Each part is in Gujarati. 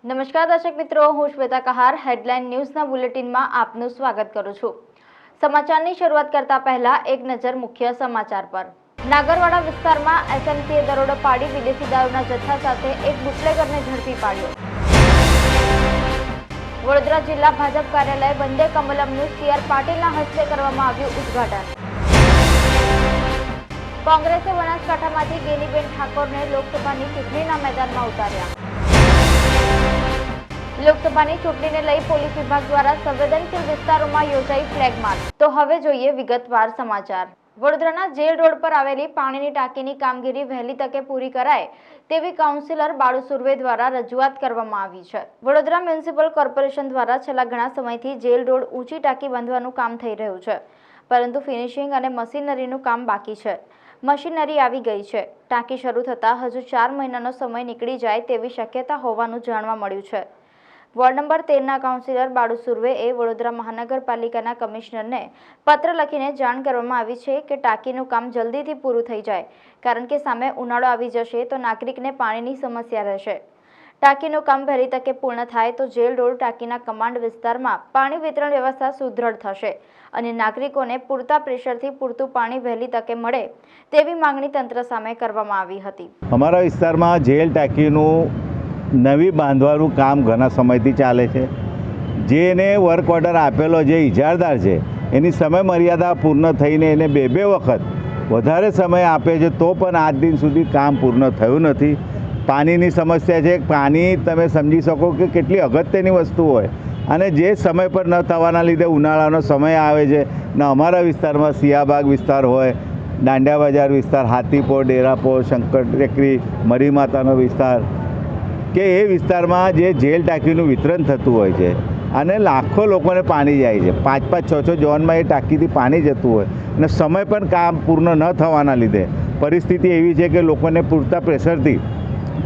નમસ્કાર દર્શક મિત્રો, હું શ્વેતા કહાર હેડલાઇન ન્યૂઝના બુલેટિનમાં આપનું સ્વાગત કરું છું। સમાચારની શરૂઆત કરતા પહેલા એક નજર મુખ્ય સમાચાર પર। નાગરવાડા વિસ્તારમાં એસએમસીએ દરોડો પાડી વિદેશી દારૂના જથ્થા સાથે એક બુટલેગરને ઝડપી પાડ્યો। વડોદરા જિલ્લા ભાજપ કાર્યાલય વંદે કમલમનું સીઆર પાટીલના હસ્તે કરવામાં આવ્યું ઉદ્ઘાટન। કોંગ્રેસે બનાસકાંઠામાંથી ગેનીબેન ઠાકોરને લોકસભાની ચૂંટણીના મેદાનમાં ઉતાર્યા। લોકસભાની ચૂંટણીને લઈ પોલીસ વિભાગ દ્વારા સંવેદનશીલ વિસ્તારોમાં યોજાઈ ફ્લેગ માર્ચ। તો હવે જોઈએ વિગતવાર સમાચાર। વડોદરાના જેલ રોડ પર આવેલી પાણીની ટાંકીની કામગીરી વહેલી તકે પૂરી કરાય તેવી કાઉન્સિલર બાળુ સુર્વે દ્વારા રજૂઆત કરવામાં આવી છે। વડોદરા મ્યુનિસિપલ કોર્પોરેશન દ્વારા છેલ્લા ઘણા સમયથી જેલ રોડ ઊંચી ટાંકી બાંધવાનું કામ થઈ રહ્યું છે, પરંતુ ફિનિશિંગ અને મશીનરીનું કામ બાકી છે। મશીનરી આવી ગઈ છે, ટાંકી શરૂ થતાં હજુ 4 મહિનાનો સમય નીકળી જાય તેવી શક્યતા હોવાનું જાણવા મળ્યું છે। વોર્ડ નંબર 13ના કાઉન્સિલર બાળુ સુર્વેએ વડોદરા મહાનગરપાલિકાના કમિશનરને પત્ર લખીને જાણ કરવામાં આવી છે કે ટાંકીનું કામ જલ્દીથી પૂરું થઈ જાય, કારણ કે સામે ઉનાળો આવી જશે તો નાગરિકને પાણીની સમસ્યા રહેશે। ટાંકીનું કામ વહેલી તકે પૂર્ણ થાય તો જેલ રોડ ટાંકીના કમાન્ડ વિસ્તારમાં પાણી વિતરણ વ્યવસ્થા સુદૃઢ થશે અને નાગરિકોને પૂરતા પ્રેશરથી પૂરતું પાણી વહેલી તકે મળે તેવી માંગણી તંત્ર સામે કરવામાં આવી હતી। અમારા વિસ્તારમાં જેલ ટાંકીનું નવી બાંધવાનું કામ ઘણા સમયથી ચાલે છે। જેને વર્ક ઓર્ડર આપેલો જે ઇજારદાર છે એની સમય મર્યાદા પૂર્ણ થઈને એને બે વખત વધારે સમય આપે છે, તો પણ આજ દિન સુધી કામ પૂર્ણ થયું નથી। પાણીની સમસ્યા છે। પાણી તમે સમજી શકો કે કેટલી અગત્યની વસ્તુ હોય અને જે સમય પર ન થવાના લીધે ઉનાળાનો સમય આવે છે ને અમારા વિસ્તારમાં સિયાબાગ વિસ્તાર હોય, દાંડિયા બજાર વિસ્તાર, હાથીપોર, ડેરાપોર, શંકર ટેકરી, મરી માતાનો વિસ્તાર કે એ વિસ્તારમાં જે જેલ ટાંકીનું વિતરણ થતું હોય છે અને લાખો લોકોને પાણી જાય છે। 5-5, 6-6 ઝોનમાં એ ટાંકીથી પાણી જતું હોય અને સમય પણ કામ પૂર્ણ ન થવાના લીધે પરિસ્થિતિ એવી છે કે લોકોને પૂરતા પ્રેશરથી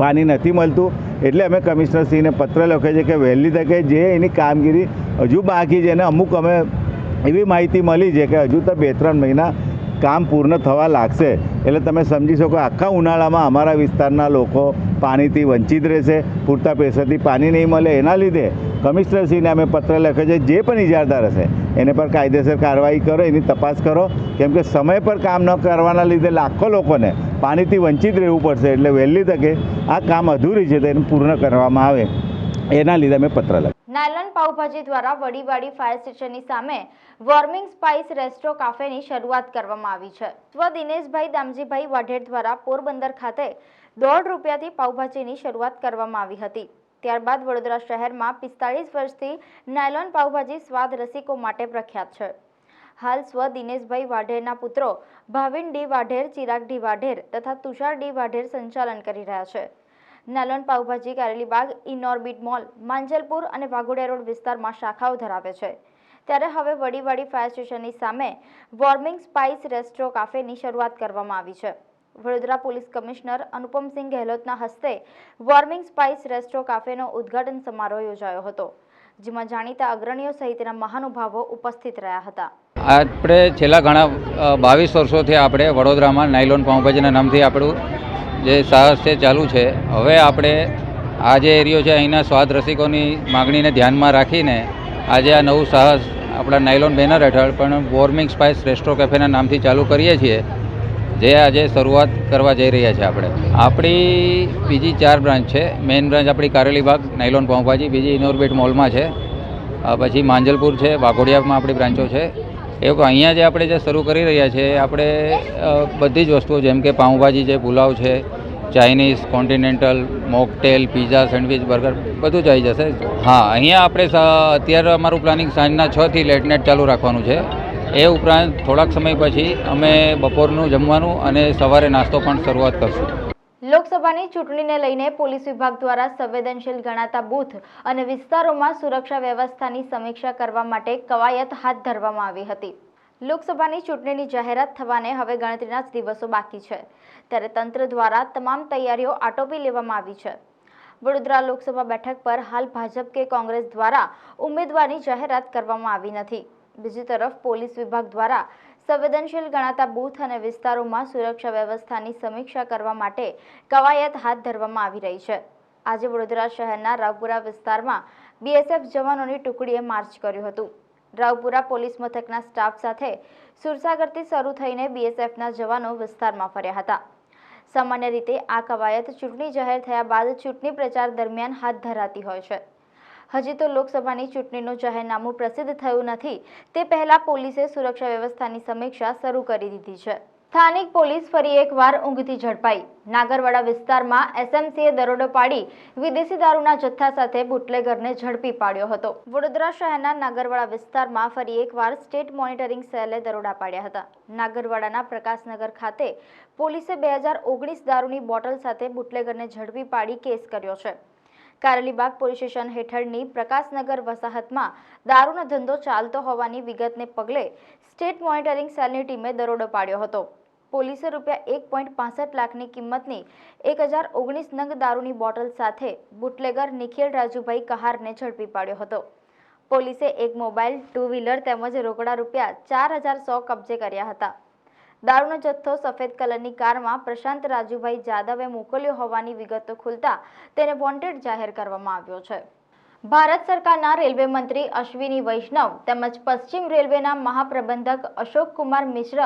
પાણી નથી મળતું। એટલે અમે કમિશનરશ્રીને પત્ર લખ્યો છે કે વહેલી તકે જે એની કામગીરી હજુ બાકી છે અને અમુક અમે એવી માહિતી મળી છે કે હજુ તો 2-3 મહિના કામ પૂર્ણ થવા લાગશે। એટલે તમે સમજી શકો આખા ઉનાળામાં અમારા વિસ્તારના લોકો પાણીથી વંચિત રહેશે, પૂરતા પ્રેશરથી પાણી નહીં મળે। એના લીધે કમિશનરશ્રીને અમે પત્ર લખ્યો છે, જે પણ ઇજારદાર હશે એને પર કાયદેસર કાર્યવાહી કરો, એની તપાસ કરો, કેમ કે સમય પર કામ ન કરવાના લીધે લાખો લોકોને પાણીથી વંચિત રહેવું પડશે। એટલે વહેલી તકે આ કામ અધૂરી છે તો એને પૂર્ણ કરવામાં આવે, એના લીધે અમે પત્ર લખ્યો। નાયલોન પાવભાજી દ્વારા વડીવાડી ફાયર સ્ટેશનની સામે વોર્મિંગ સ્પાઇસ રેસ્ટો કાફેની શરૂઆત કરવામાં આવી છે। સ્વ દિનેશભાઈ દામજીભાઈ વાઢેર દ્વારા પોરબંદર ખાતે ₹1.5થી પાવભાજીની શરૂઆત કરવામાં આવી હતી। ત્યારબાદ વડોદરા શહેરમાં 45 વર્ષથી નાયલોન પાવભાજી સ્વાદ રસિકો માટે પ્રખ્યાત છે। હાલ સ્વ દિનેશભાઈ વાઢેરના પુત્રો ભાવિન ડી વાઢેર, ચિરાગ ડી વાઢેર તથા તુષાર ડી વાઢેર સંચાલન કરી રહ્યા છે। Nylon pav bhaji Karelibaug, Inorbit mall, Manjalpur અને વાઘોડિયા રોડ વિસ્તારમાં શાખાઓ ધરાવે છે। ત્યારે હવે વડીવાડી ફાયર સ્ટેશનની સામે વોર્મિંગ સ્પાઇસ રેસ્ટો કાફેની શરૂઆત કરવામાં આવી છે। વડોદરા પોલીસ કમિશનર અનુપમસિંહ ગહેલોતના હસ્તે વોર્મિંગ સ્પાઇસ રેસ્ટો કાફેનો ઉદ્ઘાટન સમારોહ યોજાયો હતો, જેમાં જાણીતા અગ્રણીઓ સહિતના મહાનુભાવો ઉપસ્થિત રહ્યા હતા। આપણે છેલ્લા ઘણા 22 વર્ષોથી આપણે વડોદરામાં નાયલોન પાઉંભાજીના નામથી આપણું જે સાહસ છે ચાલુ છે। હવે આપણે આ જે એરિયો છે અહીંના સ્વાદ રસિકોની માગણીને ધ્યાનમાં રાખીને આજે આ નવું સાહસ આપણા નાયલોન બેનર હેઠળ પણ વોર્મિંગ સ્પાઇસ રેસ્ટો કેફેના નામથી ચાલુ કરીએ છીએ, જે આજે શરૂઆત કરવા જઈ રહ્યા છે। આપણી બીજી 4 બ્રાન્ચ છે। મેઇન બ્રાન્ચ આપણી કારેલીબાગ નાયલોન પાઉંભાજી, બીજી ઇનોર્બિટ મોલમાં છે, પછી માંજલપુર છે, વાઘોડિયામાં આપણી બ્રાન્ચો છે। એવું અહીંયા જે આપણે જે શરૂ કરી રહ્યા છે આપણે બધી જ વસ્તુઓ જેમ કે પાઉંભાજી છે, પુલાવ છે, Chinese, continental, mocktail, pizza, sandwich, burger બધું જ આવી જશે। હા, અહીંયા આપણે અત્યારે અમારું પ્લાનિંગ સાંજના 6થી લેટ નાઇટ ચાલુ રાખવાનું છે। એ ઉપરાંત થોડાક સમય પછી અમે બપોરનું જમવાનું અને સવારે નાસ્તો પણ શરૂઆત કરશું। લોકસભાની ચૂંટણીને લઈને પોલીસ વિભાગ દ્વારા સંવેદનશીલ ગણાતા બૂથ અને વિસ્તારોમાં સુરક્ષા વ્યવસ્થાની સમીક્ષા કરવા માટે કવાયત હાથ ધરવામાં આવી હતી। લોકસભાની ચૂંટણીની જાહેરાત થવાને હવે ગણતરીના જ દિવસો બાકી છે, ત્યારે તંત્ર દ્વારા તમામ તૈયારીઓ આટોપી લેવામાં આવી છે। વડોદરા લોકસભા બેઠક પર હાલ ભાજપ કે કોંગ્રેસ દ્વારા ઉમેદવારની જાહેરાત કરવામાં આવી નથી। બીજી તરફ પોલીસ વિભાગ દ્વારા સંવેદનશીલ ગણાતા બૂથ અને વિસ્તારોમાં સુરક્ષા વ્યવસ્થાની સમીક્ષા કરવા માટે કવાયત હાથ ધરવામાં આવી રહી છે। આજે વડોદરા શહેરના રાવપુરા વિસ્તારમાં બીએસએફ જવાનોની ટુકડીએ માર્ચ કર્યું હતું. રાવપુરા પોલીસ મથકના સ્ટાફ સાથે સુરસાગરથી શરૂ થઈને બીએસએફના જવાનો વિસ્તારમાં ફર્યા હતા. સામાન્ય રીતે આ કવાયત ચૂંટણી જાહેર થયા બાદ ચૂંટણી પ્રચાર દરમિયાન હાથ ધરાતી હોય છે. હજી તો લોકસભાની ચૂંટણીનું જાહેરનામું પ્રસિદ્ધ થયું નથી તે પહેલા પોલીસે સુરક્ષા વ્યવસ્થાની સમીક્ષા શરૂ કરી દીધી છે. સ્થાનિક પોલીસ ફરી એકવાર ઊંઘથી ઝડપાઈ. નાગરવાડા વિસ્તારમાં એસએમસીએ દરોડો પાડી વિદેશી દારૂના જથ્થા સાથે બુટલેગરને ઝડપી પાડ્યો હતો. વડોદરા શહેરના નાગરવાડા વિસ્તારમાં ફરી એકવાર સ્ટેટ મોનિટરિંગ સેલે દરોડા પાડ્યા હતા. નાગરવાડાના પ્રકાશનગર ખાતે પોલીસે 2019 દારૂની બોટલ સાથે બુટલેગરને ઝડપી પાડી કેસ કર્યો છે. કારેલીબાગ પોલીસ સ્ટેશન હેઠળની પ્રકાશનગર વસાહતમાં દારૂનો ધંધો ચાલતો હોવાની વિગતને પગલે સ્ટેટ મોનિટરિંગ સેલની ટીમે દરોડો પાડ્યો હતો. પોલીસે ₹1.65 લાખની કિંમતની 1019 નંગ દારૂની બોટલ સાથે બુટલેગર નિખિલ રાજુભાઈ કહારને ઝડપી પાડ્યો હતો. પોલીસે એક મોબાઈલ, 2 વ્હીલર તેમજ રોકડા ₹4100 કબજે કર્યા હતા. દારૂનો જથ્થો સફેદ કલરની કારમાં પ્રશાંત રાજુભાઈ જાદવે મોકલ્યો હોવાની વિગતો ખુલતા તેને વોન્ટેડ જાહેર કરવામાં આવ્યો છે. ભારત સરકારના રેલવે મંત્રી અશ્વિની વૈષ્ણવ તેમજ પશ્ચિમ રેલવેના મહાપ્રબંધક અશોક કુમાર મિશ્ર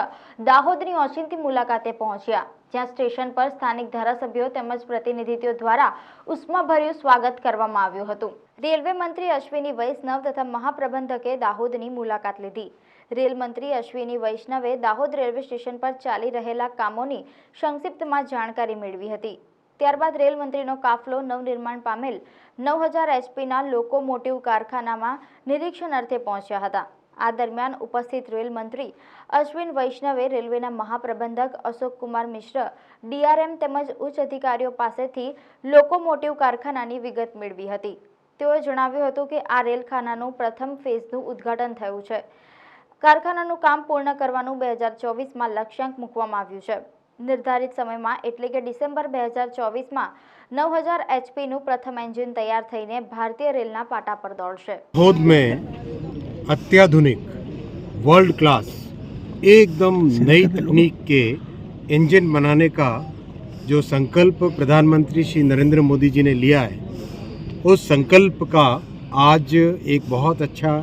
દાહોદની ઓચિંતી મુલાકાતે પહોંચ્યા, જ્યાં સ્ટેશન પર સ્થાનિક ધારાસભ્યો તેમજ પ્રતિનિધિઓ દ્વારા ઉષ્માભર્યું સ્વાગત કરવામાં આવ્યું હતું. રેલવે મંત્રી અશ્વિની વૈષ્ણવ તથા મહાપ્રબંધકે દાહોદની મુલાકાત લીધી. રેલ મંત્રી અશ્વિની વૈષ્ણવે દાહોદ રેલવે સ્ટેશન પર ચાલી રહેલા કામોની સંક્ષિપ્તમાં જાણકારી મેળવી હતી. ત્યારબાદ રેલ મંત્રીનો કાફલો નવનિર્માણ પામેલ 9000 એચપીના લોકોમોટિવ કારખાનામાં નિરીક્ષણ અર્થે પહોંચ્યા હતા. આ દરમિયાન ઉપસ્થિત રેલ મંત્રી અશ્વિન વૈષ્ણવે રેલવેના મહાપ્રબંધક અશોક કુમાર મિશ્ર, ડીઆરએમ તેમજ ઉચ્ચ અધિકારીઓ પાસેથી લોકોમોટિવ કારખાનાની વિગત મેળવી હતી. તેઓએ જણાવ્યું હતું કે આ રેલખાનાનું પ્રથમ ફેઝનું ઉદ્ઘાટન થયું છે. કારખાનાનું કામ પૂર્ણ કરવાનું 2024માં લક્ષ્યાંક મૂકવામાં આવ્યું છે. નિર્ધારિત સમયમાં એટલે કે ડિસેમ્બર 2024માં 9000 એચપીનું પ્રથમ એન્જિન તૈયાર થઈને ભારતીય રેલના પાટા પર દોડશે. दाहोद में अत्याधुनिक वर्ल्ड क्लास एकदम नई तकनीक के इंजन बनाने का जो संकल्प प्रधानमंत्री श्री नरेंद्र मोदी जी ने लिया है, उस संकल्प का आज एक बहुत अच्छा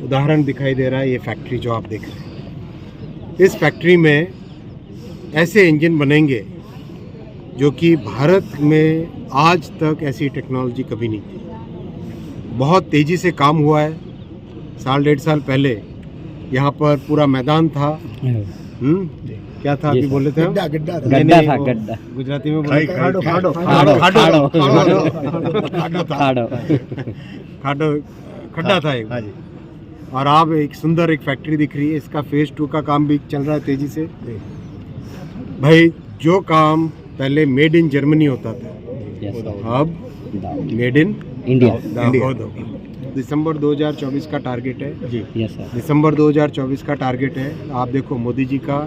उदाहरण दिखाई दे रहा है. ये फैक्ट्री जो आप देख रहे हैं, इस फैक्ट्री में ऐसे इंजन बनेंगे जो कि भारत में आज तक ऐसी टेक्नोलॉजी कभी नहीं थी. बहुत तेज़ी से काम हुआ है. 1.5 साल पहले यहाँ पर पूरा मैदान था. क्या था अभी बोले थे? गड्ढा था, गड्ढा. गुजराती में बोले खाडो खाडो खड्डा था एक. और अब एक सुंदर एक फैक्ट्री दिख रही है. इसका फेज 2 का काम भी चल रहा है तेजी से. भाई जो काम पहले मेड इन जर्मनी होता था, अब मेड इन इंडिया. दिसंबर 2024 का टारगेट है जी. दिसंबर 2024 का टारगेट है. आप देखो मोदी जी का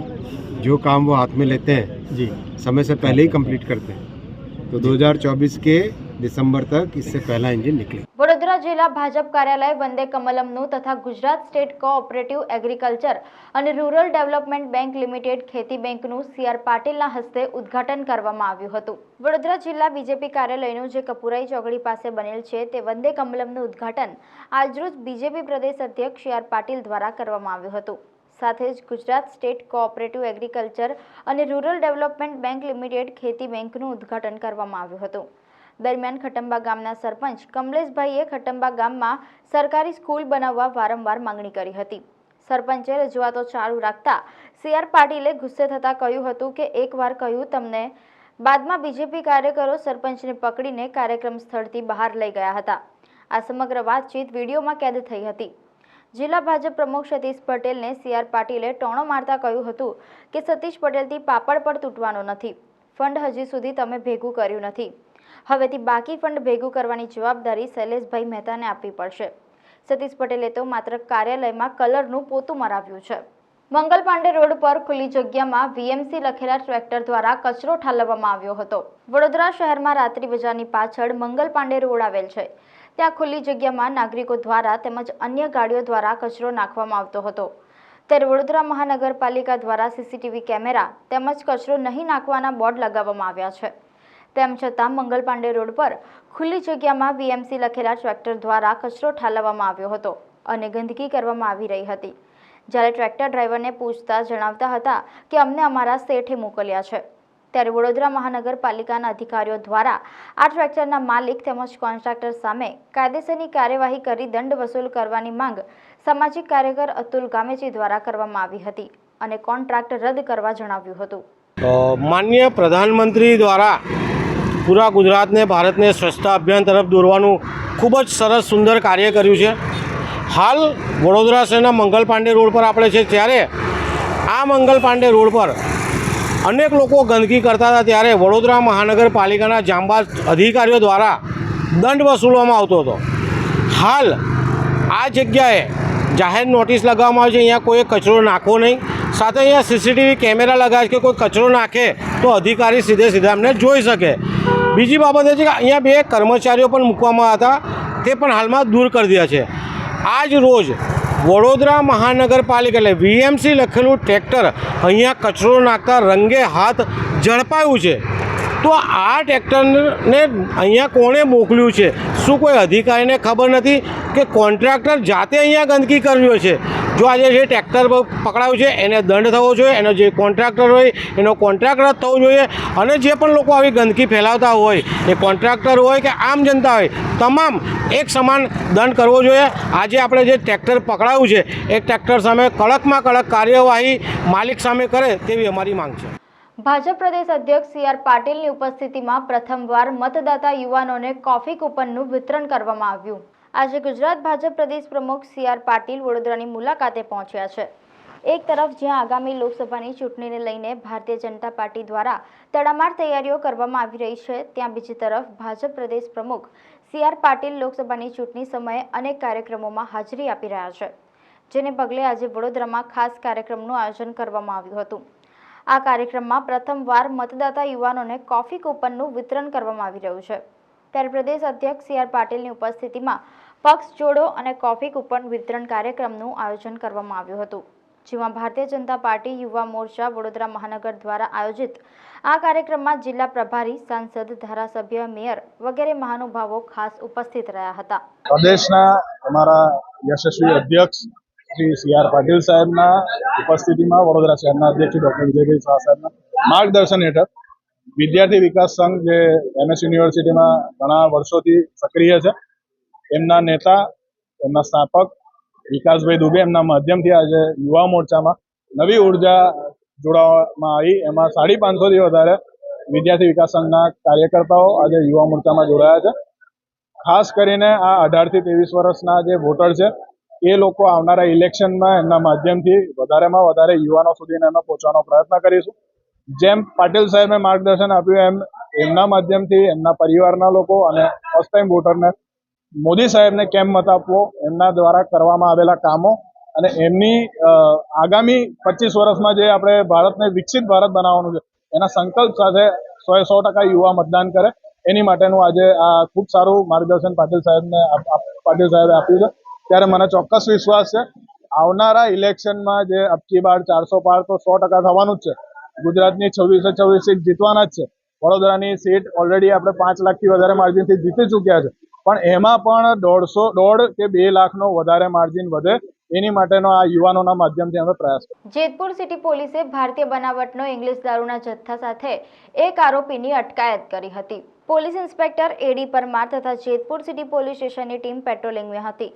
जो काम वो हाथ में लेते हैं जी, समय से पहले ही कंप्लीट करते हैं. तो 2024 के दिसंबर तक इससे पहला इंजन निकले. વડોદરા જિલ્લા ભાજપ કાર્યાલય વંદે કમલમનું તથા ગુજરાત સ્ટેટ કોઓપરેટિવ એગ્રીકલ્ચર અને રૂરલ ડેવલપમેન્ટ બેંક લિમિટેડ ખેતી બેંકનું CR પાટીલના હસ્તે ઉદ્ઘાટન કરવામાં આવ્યું હતું. વડોદરા જિલ્લા બીજેપી કાર્યાલયનું જે કપુરાઈ ચોકડી પાસે બનેલ છે તે વંદે કમલમનું ઉદ્ઘાટન આજરોજ બીજેપી પ્રદેશ અધ્યક્ષ CR પાટીલ દ્વારા કરવામાં આવ્યું હતું. સાથે જ ગુજરાત સ્ટેટ કોઓપરેટિવ એગ્રીકલ્ચર અને રૂરલ ડેવલપમેન્ટ બેંક લિમિટેડ ખેતી બેંકનું ઉદ્ઘાટન કરવામાં આવ્યું હતું. દરમિયાન ખટંબા ગામના સરપંચ કમલેશભાઈએ ખટંબા ગામમાં સરકારી સ્કૂલ બનાવવા વારંવાર માંગણી કરી હતી. સરપંચે રજૂઆતો ચાલુ રાખતા CR પાટીલે ગુસ્સે થતા કહ્યું હતું કે એકવાર કહ્યું તમને. બાદમાં બીજેપી કાર્યકરો સરપંચને પકડીને કાર્યક્રમ સ્થળથી બહાર લઈ ગયા હતા. આ સમગ્ર વાતચીત વિડીયોમાં કેદ થઈ હતી. જિલ્લા ભાજપ પ્રમુખ સતીશ પટેલને CR પાટીલે ટોણો મારતા કહ્યું હતું કે સતીશ પટેલથી પાપડ પર તૂટવાનો નથી. ફંડ હજી સુધી તમે ભેગું કર્યું નથી. હવેથી બાકી ફંડ ભેગું કરવાની જવાબદારી શૈલેષભાઈ મહેતાને આપવી પડશે. સતીશ પટેલે તો માત્ર કાર્યાલયમાં કલરનું પોતું મરાવ્યું છે. મંગલ પાંડે રોડ પર ખુલ્લી જગ્યામાં VMC લખેલા ટ્રેક્ટર દ્વારા કચરો ઠાલવવામાં આવ્યો હતો. વડોદરા શહેરમાં રાત્રિ બજારની પાછળ મંગલ પાંડે રોડ આવેલ છે. ત્યાં ખુલ્લી જગ્યામાં નાગરિકો દ્વારા તેમજ અન્ય ગાડીઓ દ્વારા કચરો નાખવામાં આવતો હતો. ત્યારે વડોદરા મહાનગરપાલિકા દ્વારા CCTV કેમેરા તેમજ કચરો નહીં નાખવાના બોર્ડ લગાવવામાં આવ્યા છે. તેમ છતાં મંગલ પાંડે રોડ પર ખુલ્લી જગ્યામાં વીએમસી લખેલા ટ્રેક્ટર દ્વારા કચરો ઠાલવવામાં આવ્યો હતો અને ગંદકી કરવામાં આવી રહી હતી. જ્યારે ટ્રેક્ટર ડ્રાઈવરને પૂછતા જણાવતા હતા કે અમને અમારા શેઠે મોકલ્યા છે. ત્યારે વડોદરા મહાનગરપાલિકાના અધિકારીઓ દ્વારા આ ટ્રેક્ટરના માલિક તેમજ કોન્ટ્રાક્ટર સામે કાયદેસરની કાર્યવાહી કરી દંડ વસૂલ કરવાની માંગ સામાજિક કાર્યકર અતુલ ગામેચી દ્વારા કરવામાં આવી હતી અને કોન્ટ્રાક્ટ રદ કરવા જણાવ્યું હતું. માનનીય પ્રધાનમંત્રી દ્વારા પૂરા ગુજરાતને ભારતને સ્વચ્છતા અભિયાન તરફ દોરવાનું ખૂબ જ સરસ સુંદર કાર્ય કર્યું છે. હાલ વડોદરા શહેરના મંગલ પાંડે રોડ પર આપણે છે, ત્યારે આ મંગલ પાંડે રોડ પર અનેક લોકો ગંદકી કરતા હતા, ત્યારે વડોદરા મહાનગરપાલિકાના જાંબાઝ અધિકારીઓ દ્વારા દંડ વસૂલવામાં આવતો હતો. હાલ આ જગ્યાએ જાહેર નોટિસ લગાવવામાં આવી છે, અહીંયા કોઈ કચરો નાખવો નહીં. સાથે અહીંયા સીસીટીવી કેમેરા લગાવે છે કે કોઈ કચરો નાખે તો અધિકારી સીધા એમને જોઈ શકે. બીજી બાબત એ છે કે અહીંયા 2 કર્મચારીઓ પણ મૂકવામાં હતા, તે પણ હાલમાં દૂર કરી દીધા છે. આજ રોજ વડોદરા મહાનગરપાલિકા એટલે વીએમસી લખેલું ટ્રેક્ટર અહીંયા કચરો નાખતા રંગે હાથ ઝડપાયું છે. તો આ ટ્રેક્ટરને અહીંયા કોણે મોકલ્યું છે? શું કોઈ અધિકારીને ખબર નથી કે કોન્ટ્રાક્ટર જાતે અહીંયા ગંદકી કરવી છે? જો આજે જે ટ્રેક્ટર પકડાયું છે એને દંડ થવો જોઈએ, એનો જે કોન્ટ્રાક્ટર હોય એનો કોન્ટ્રાક્ટ રદ થવો જોઈએ, અને જે પણ લોકો આવી ગંદકી ફેલાવતા હોય એ કોન્ટ્રાક્ટર હોય કે આમ જનતા હોય, તમામ એક સમાન દંડ કરવો જોઈએ. આજે આપણે જે ટ્રેક્ટર પકડાયું છે એ ટ્રેક્ટર સામે કડકમાં કડક કાર્યવાહી માલિક સામે કરે તેવી અમારી માંગ છે. ભાજપ પ્રદેશ અધ્યક્ષ સી.આર. પાટીલની ઉપસ્થિતિમાં પ્રથમવાર મતદાતા યુવાનોને કોફી કૂપનનું વિતરણ કરવામાં આવ્યું. આજે ગુજરાત ભાજપ પ્રદેશ પ્રમુખ સી.આર. પાટીલ વડોદરાની મુલાકાતે પહોંચ્યા છે. એક તરફ જ્યાં આગામી લોકસભાની ચૂંટણીને લઈને ભારતીય જનતા પાર્ટી દ્વારા તડામાર તૈયારીઓ કરવામાં આવી રહી છે, ત્યાં બીજી તરફ ભાજપ પ્રદેશ પ્રમુખ સી.આર. પાટીલ લોકસભાની ચૂંટણી સમયે અનેક કાર્યક્રમોમાં હાજરી આપી રહ્યા છે, જેને પગલે આજે વડોદરામાં ખાસ કાર્યક્રમનું આયોજન કરવામાં આવ્યું હતું. આ કાર્યક્રમમાં પ્રથમવાર મતદાતા યુવાનોને કોફી કૂપનનું વિતરણ કરવામાં આવી રહ્યું છે. ત્યારે પ્રદેશ અધ્યક્ષ સી.આર. પાટીલની ઉપસ્થિતિમાં પક્ષ જોડો અને કોફી કૂપન વિતરણ કાર્યક્રમનું આયોજન કરવામાં આવ્યું હતું, જેમાં ભારતીય જનતા પાર્ટી યુવા મોરચા વડોદરા મહાનગર દ્વારા આયોજિત આ કાર્યક્રમમાં જિલ્લા પ્રભારી, સાંસદ, ધારાસભ્ય, મેયર વગેરે મહાનુભાવો ખાસ ઉપસ્થિત રહ્યા હતા. પ્રદેશના અમારા યશસ્વી અધ્યક્ષ શ્રી સી.આર. પાટીલ સાહેબના ઉપસ્થિતિમાં વડોદરા શહેરના અધ્યક્ષ ડૉક્ટર વિજયભાઈ શાહ સાહેબના માર્ગદર્શન હેઠળ વિદ્યાર્થી વિકાસ સંઘ, જે MS યુનિવર્સિટીમાં ઘણા વર્ષોથી સક્રિય છે, એમના નેતા, એમના સ્થાપક વિકાસભાઈ દુબે, એમના માધ્યમથી આજે યુવા મોરચામાં નવી ઉર્જા જોડાવામાં આવી. એમાં 550થી વધારે વિદ્યાર્થી વિકાસ સંઘના કાર્યકર્તાઓ આજે યુવા મોરચામાં જોડાયા છે. ખાસ કરીને આ 18 થી 23 વર્ષના જે વોટર છે એ લોકો આવનારા ઇલેક્શનમાં એમના માધ્યમથી વધારેમાં વધારે યુવાનો સુધી એમને પહોંચવાનો પ્રયત્ન કરીશું. જેમ પાટીલ સાહેબે માર્ગદર્શન આપ્યું એમ એમના માધ્યમથી એમના પરિવારના લોકો અને ફર્સ્ટ ટાઈમ વોટરને મોદી સાહેબને કેમ મત આપવો, એમના દ્વારા કરવામાં આવેલા કામો અને એમની આગામી 25 વર્ષમાં જે આપણે ભારતને વિકસિત ભારત બનાવવાનું છે એના સંકલ્પ સાથે 100% યુવા મતદાન કરે, એની માટેનું આજે આ ખૂબ સારું માર્ગદર્શન પાટીલ સાહેબે આપ્યું છે. ત્યારે મને ચોક્કસ વિશ્વાસ છે આવનારા ઇલેક્શનમાં જે અબકી બાર 400 પાર તો 100% થવાનું જ છે. ગુજરાતની 26 સીટ જીતવાના જ છે. વડોદરાની સીટ ઓલરેડી આપણે 5 લાખથી વધારે માર્જિનથી જીતી ચૂક્યા છે, પણ એમાં પણ 1.5 કે 2 લાખનો વધારે માર્જિન વધે એની માટેનો આ યુવાનોના માધ્યમથી અમે પ્રયાસ કરીએ. જેતપુર સિટી પોલીસે ભારતીય બનાવટનો ઇંગ્લિશ દારૂના જથ્થા સાથે એક આરોપીની અટકાયત કરી હતી. Police inspector A.D. પરમાર તથા જેતપુર સિટી પોલીસ સ્ટેશનની ટીમ પેટ્રોલિંગમાં હતી.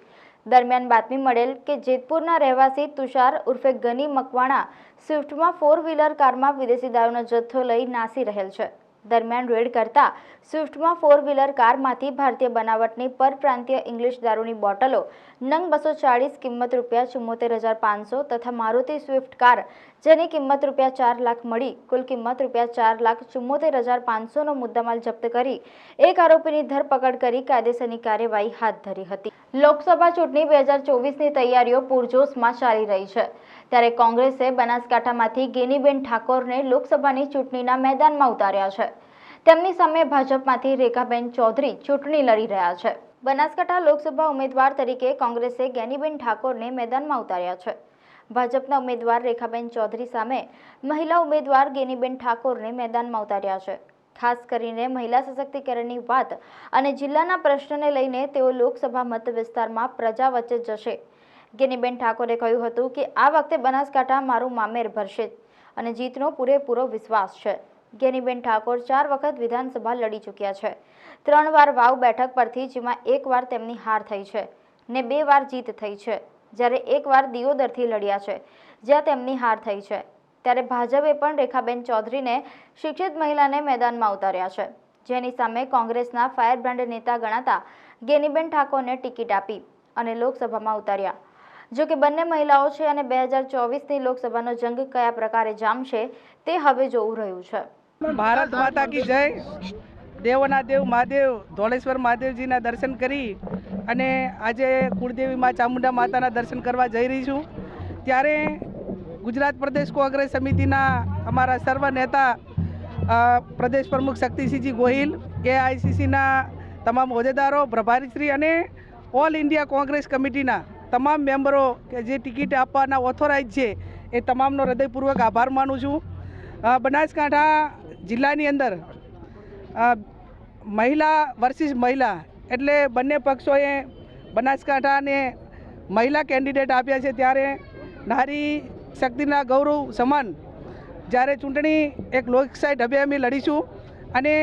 દરમિયાન બાતમી મળેલ કે જેતપુરના રહેવાસી તુષાર ઉર્ફે ગની મકવાણા સ્વિફ્ટમાં 4-વ્હીલર કારમાં વિદેશી દારૂનો જથ્થો લઈ નાસી રહેલ છે. દરમિયાન રેડ કરતા સ્વિફ્ટમાં 4-વ્હીલર કારમાંથી ભારતીય બનાવટની પરપ્રાંતીય ઇંગ્લિશ દારૂની બોટલો નંગ 240 કિંમત ₹74,500 તથા મારુતિ સ્વિફ્ટ કાર જેની કિંમત ₹4 લાખ મળી કુલ કિંમત ₹4,74,500નો મુદ્દામાલ જપ્ત કરી એક આરોપીની ધરપકડ કરી કાયદેસરની કાર્યવાહી હાથ ધરી હતી. લોકસભા ચૂંટણી 2024ની તૈયારીઓ પૂરજોશમાં ચાલી રહી છે, ત્યારે કોંગ્રેસે બનાસકાંઠામાંથી ગેનીબેન ઠાકોરને લોકસભાની ચૂંટણીના મેદાનમાં ઉતાર્યા છે. તેમની સામે ભાજપમાંથી રેખાબેન ચૌધરી ચૂંટણી લડી રહ્યા છે. બનાસકાંઠા લોકસભા ઉમેદવાર તરીકે કોંગ્રેસે ગેનીબેન ઠાકોરને મેદાનમાં ઉતાર્યા છે. ભાજપના ઉમેદવાર રેખાબેન ચૌધરી સામે મહિલા ઉમેદવાર ગેનીબેન ઠાકોરને મેદાનમાં ઉતાર્યા છે. ખાસ કરીને મહિલા સશક્તિકરણની વાત અને જિલ્લાના પ્રશ્નને લઈને તેઓ લોકસભા મત વિસ્તારમાં પ્રજા વચ્ચે જશે. ગેનીબેન ઠાકોરે કહ્યું હતું કે આ વખતે બનાસકાંઠા મારું મામેર ભરશે અને જીતનો પૂરેપૂરો વિશ્વાસ છે. ગેનીબેન ઠાકોર 4 વખત વિધાનસભા લડી ચૂક્યા છે. 3 વાર વાવ બેઠક પરથી, જેમાં 1 વાર તેમની હાર થઈ છે ને 2 વાર જીત થઈ છે, જ્યારે 1 વાર દિયોદરથી લડ્યા છે જ્યાં તેમની હાર થઈ છે. ત્યારે ભાજપે પણ રેખાબેન ચૌધરીને શિક્ષિત મહિલાને મેદાનમાં ઉતાર્યા છે, જેની સામે કોંગ્રેસના ફાયરબ્રાન્ડ નેતા ગણાતા ગેનીબેન ઠાકોરને ટિકિટ આપી અને લોકસભામાં ઉતાર્યા. જો કે બંને મહિલાઓ છે અને 2024ની લોકસભાનો જંગ કયા પ્રકારે જામશે તે હવે જોવું રહ્યું છે. ભારત માતા કી જય. દેવોના દેવ મહાદેવ ધોળેશ્વર મહાદેવજીના દર્શન કરી અને આજે કુળદેવી મા ચામુંડા માતાના દર્શન કરવા જઈ રહી છું. ત્યારે ગુજરાત પ્રદેશ કોંગ્રેસ સમિતિના અમારા સર્વ નેતા પ્રદેશ પ્રમુખ શક્તિસિંહજી ગોહિલ, AICCના તમામ હોદ્દેદારો, પ્રભારીશ્રી અને ઓલ ઇન્ડિયા કોંગ્રેસ કમિટીના તમામ મેમ્બરો કે જે ટિકિટ આપવાના ઓથોરાઇઝ છે એ તમામનો હૃદયપૂર્વક આભાર માનું છું. બનાસકાંઠા જિલ્લાની અંદર મહિલા વર્સિસ મહિલા એટલે બંને પક્ષોએ બનાસકાંઠાને મહિલા કેન્ડિડેટ આપ્યા છે. ત્યારે નારી શક્તિના ગૌરવ સમાન જ્યારે ચૂંટણી એક લોકશાહી ઢબે અમે લડીશું અને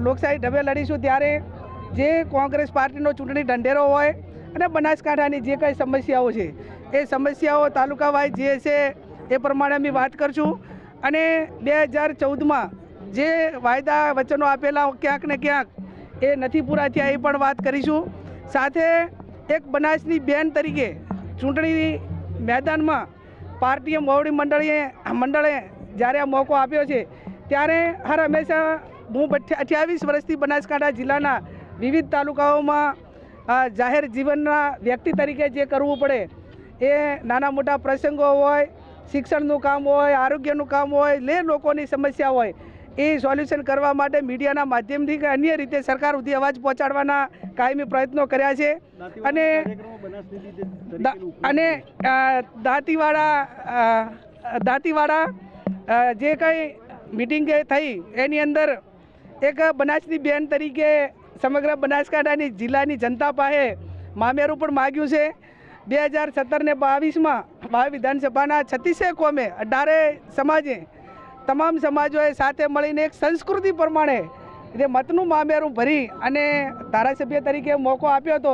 લોકશાહી ઢબે લડીશું ત્યારે જે કોંગ્રેસ પાર્ટીનો ચૂંટણી ઢંઢેરો હોય અને બનાસકાંઠાની જે કંઈ સમસ્યાઓ છે એ સમસ્યાઓ તાલુકા વાઇઝ જે છે એ પ્રમાણે અમે વાત કરશું અને 2014માં જે વાયદા વચનો આપેલા ક્યાંક ને ક્યાંક એ નથી પૂરા થયા એ પણ વાત કરીશું. સાથે એક બનાસની બેન તરીકે ચૂંટણી મેદાનમાં પાર્ટીએ મોવડી મંડળે જ્યારે આ મોકો આપ્યો છે ત્યારે હર હંમેશા હું 28 વર્ષથી બનાસકાંઠા જિલ્લાના વિવિધ તાલુકાઓમાં જાહેર જીવનના વ્યક્તિ તરીકે જે કરવું પડે એ નાના મોટા પ્રસંગો હોય, શિક્ષણનું કામ હોય, આરોગ્યનું કામ હોય, લોકોની સમસ્યા હોય એ સોલ્યુશન કરવા માટે મીડિયાના માધ્યમથી કે અન્ય રીતે સરકાર સુધી અવાજ પહોંચાડવાના કાયમી પ્રયત્નો કર્યા છે. અને દાંતીવાડા જે કંઈ મિટિંગ થઈ એની અંદર એક બનાસની બેન તરીકે સમગ્ર બનાસકાંઠાની જિલ્લાની જનતા પાસે મામેરું પણ માગ્યું છે. 2017 ને 22માં ભાવી વિધાનસભાના 36 કોમે 18 સમાજે તમામ સમાજોએ સાથે મળીને એક સંસ્કૃતિ પ્રમાણે જે મતનું મામેરું ભરી અને ધારાસભ્ય તરીકે મોકો આપ્યો હતો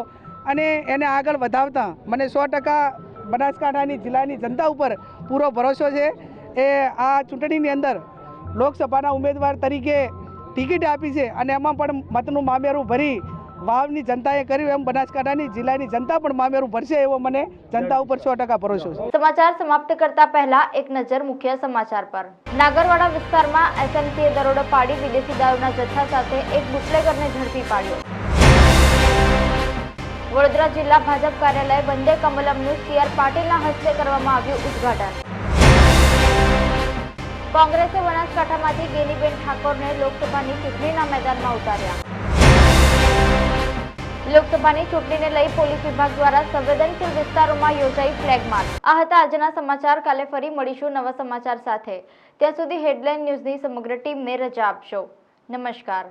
અને એને આગળ વધાવતા મને 100% બનાસકાંઠાની જિલ્લાની જનતા ઉપર પૂરો ભરોસો છે. એ આ ચૂંટણીની અંદર લોકસભાના ઉમેદવાર તરીકે ટિકિટ આપી છે અને એમાં પણ મતનું મામેરું ભરી વાવની જનતાએ કર્યું એમ બનાસકાંઠાની જિલ્લાની જનતા પણ મામેરું ભરશે એવો મને જનતા ઉપર 100% ભરોસો છે. સમાચાર સમાપ્ત કરતા પહેલા એક નજર મુખ્ય સમાચાર પર. નાગરવાડા વિસ્તારમાં SMCએ દરોડો પાડી વિદેશી દારૂના જથ્થા સાથે એક બુટલેગરને ઝડપી પાડ્યો. વડોદરા જિલ્લા ભાજપ કાર્યાલય વંદે કમલમનું CR પાટીલના હસ્તે કરવામાં આવ્યું ઉદ્ઘાટન. કોંગ્રેસે બનાસકાંઠામાંથી ગેનીબેન ઠાકોરને લોકસભાની ચૂંટણીના મેદાનમાં ઉતાર્યા. લોકસભાની ચૂંટણીને લઈ પોલીસ વિભાગ દ્વારા સંવેદનશીલ વિસ્તારોમાં યોજાઈ ફ્લેગ માર્ચ. આ હતા આજના સમાચાર. કાલે ફરી મળીશું નવા સમાચાર સાથે. ત્યાં સુધી હેડલાઇન ન્યૂઝની સમગ્ર ટીમને રજા આપશો. નમસ્કાર.